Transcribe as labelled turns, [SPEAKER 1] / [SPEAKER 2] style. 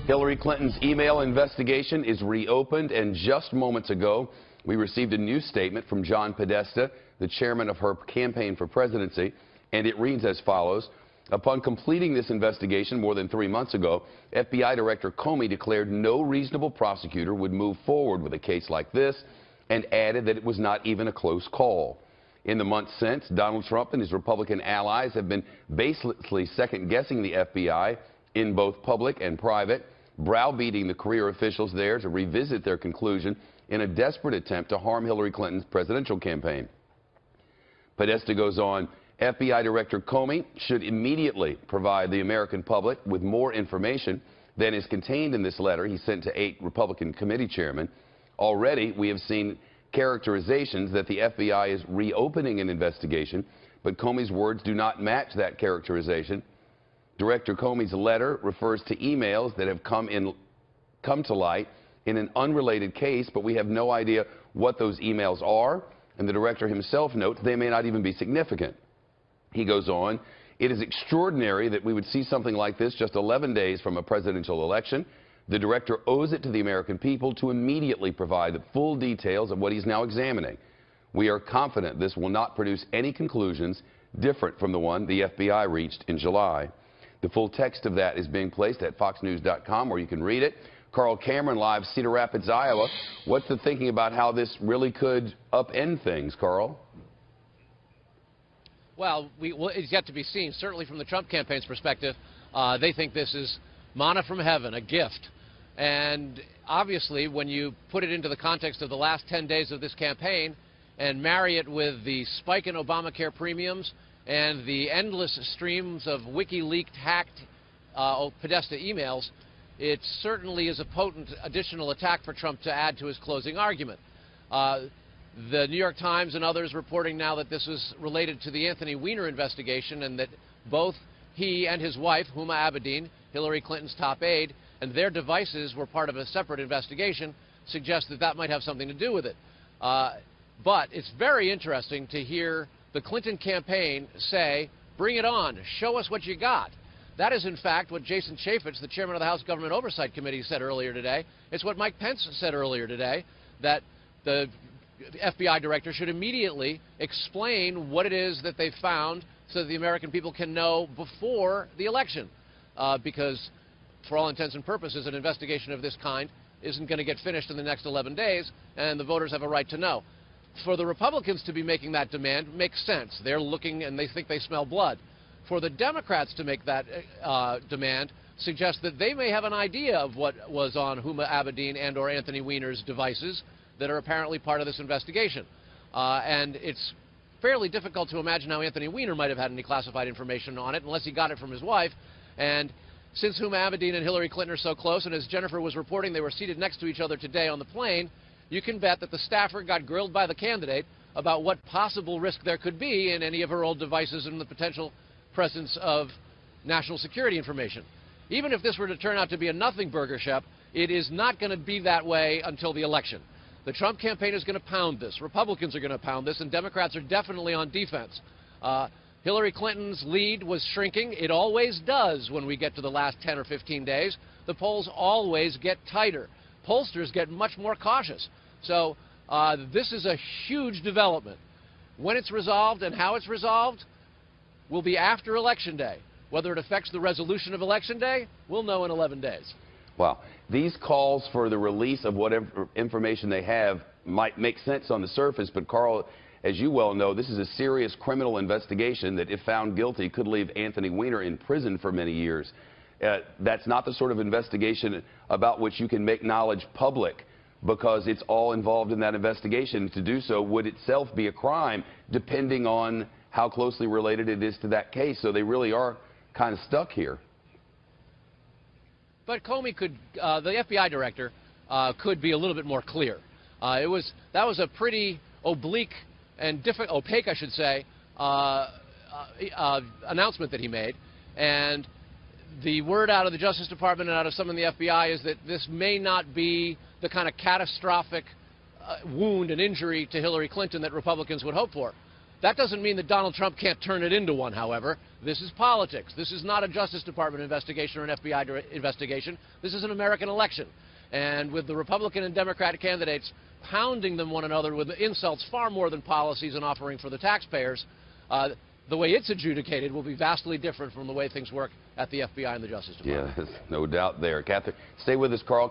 [SPEAKER 1] Hillary Clinton's email investigation is reopened, and just moments ago, we received a new statement from John Podesta, the chairman of her campaign for presidency, and it reads as follows. Upon completing this investigation more than 3 months ago, FBI Director Comey declared no reasonable prosecutor would move forward with a case like this and added that it was not even a close call. In the months since, Donald Trump and his Republican allies have been baselessly second-guessing the FBI in both public and private, browbeating the career officials there to revisit their conclusion in a desperate attempt to harm Hillary Clinton's presidential campaign. Podesta goes on, FBI Director Comey should immediately provide the American public with more information than is contained in this letter he sent to 8 Republican committee chairmen. Already, we have seen characterizations that the FBI is reopening an investigation, but Comey's words do not match that characterization. Director Comey's letter refers to emails that have come to light in an unrelated case, but we have no idea what those emails are, and the director himself notes they may not even be significant. He goes on, it is extraordinary that we would see something like this just 11 days from a presidential election. The director owes it to the American people to immediately provide the full details of what he's now examining. We are confident this will not produce any conclusions different from the one the FBI reached in July. The full text of that is being placed at foxnews.com, where you can read it. Carl Cameron, live, Cedar Rapids, Iowa. What's the thinking about how this really could upend things, Carl?
[SPEAKER 2] Well, it's yet to be seen. Certainly from the Trump campaign's perspective, they think this is manna from heaven, a gift. And obviously, when you put it into the context of the last 10 days of this campaign and marry it with the spike in Obamacare premiums and the endless streams of WikiLeaks hacked Podesta emails, it certainly is a potent additional attack for Trump to add to his closing argument. The New York Times and others reporting now that this is related to the Anthony Weiner investigation and that both he and his wife, Huma Abedin, Hillary Clinton's top aide, and their devices were part of a separate investigation, suggest that that might have something to do with it. But it's very interesting to hear the Clinton campaign say, bring it on, show us what you got. That is, in fact, what Jason Chaffetz, the chairman of the House Government Oversight Committee, said earlier today. It's what Mike Pence said earlier today, that the FBI director should immediately explain what it is that they found so that the American people can know before the election. Because, for all intents and purposes, an investigation of this kind isn't going to get finished in the next 11 days, and the voters have a right to know. For the Republicans to be making that demand makes sense. They're looking and they think they smell blood. For the Democrats to make that demand suggests that they may have an idea of what was on Huma Abedin and or Anthony Weiner's devices that are apparently part of this investigation. And it's fairly difficult to imagine how Anthony Weiner might have had any classified information on it unless he got it from his wife. And since Huma Abedin and Hillary Clinton are so close, and as Jennifer was reporting, they were seated next to each other today on the plane, you can bet that the staffer got grilled by the candidate about what possible risk there could be in any of her old devices and the potential presence of national security information. Even if this were to turn out to be a nothing burger, Shep, it is not going to be that way until the election. The Trump campaign is going to pound this. Republicans are going to pound this, and Democrats are definitely on defense. Hillary Clinton's lead was shrinking. It always does when we get to the last 10 or 15 days. The polls always get tighter. Pollsters get much more cautious. So this is a huge development. When it's resolved and how it's resolved will be after Election Day. Whether it affects the resolution of Election Day, we'll know in 11 days.
[SPEAKER 1] Wow. These calls for the release of whatever information they have might make sense on the surface, but Carl, as you well know, this is a serious criminal investigation that, if found guilty, could leave Anthony Weiner in prison for many years. That's not the sort of investigation about which you can make knowledge public, because it's all involved in that investigation. To do so would itself be a crime, depending on how closely related it is to that case. So they really are kind of stuck here.
[SPEAKER 2] But Comey could, the FBI director, could be a little bit more clear. That was a pretty oblique and opaque, I should say, announcement that he made. And the word out of the Justice Department and out of some in the FBI is that this may not be the kind of catastrophic wound and injury to Hillary Clinton that Republicans would hope for. That doesn't mean that Donald Trump can't turn it into one, however. This is politics. This is not a Justice Department investigation or an FBI investigation. This is an American election. And with the Republican and Democratic candidates pounding them one another with insults far more than policies and offering for the taxpayers, the way it's adjudicated will be vastly different from the way things work at the FBI and the Justice Department.
[SPEAKER 1] Yeah, there's no doubt there. Catherine, stay with us, Carl.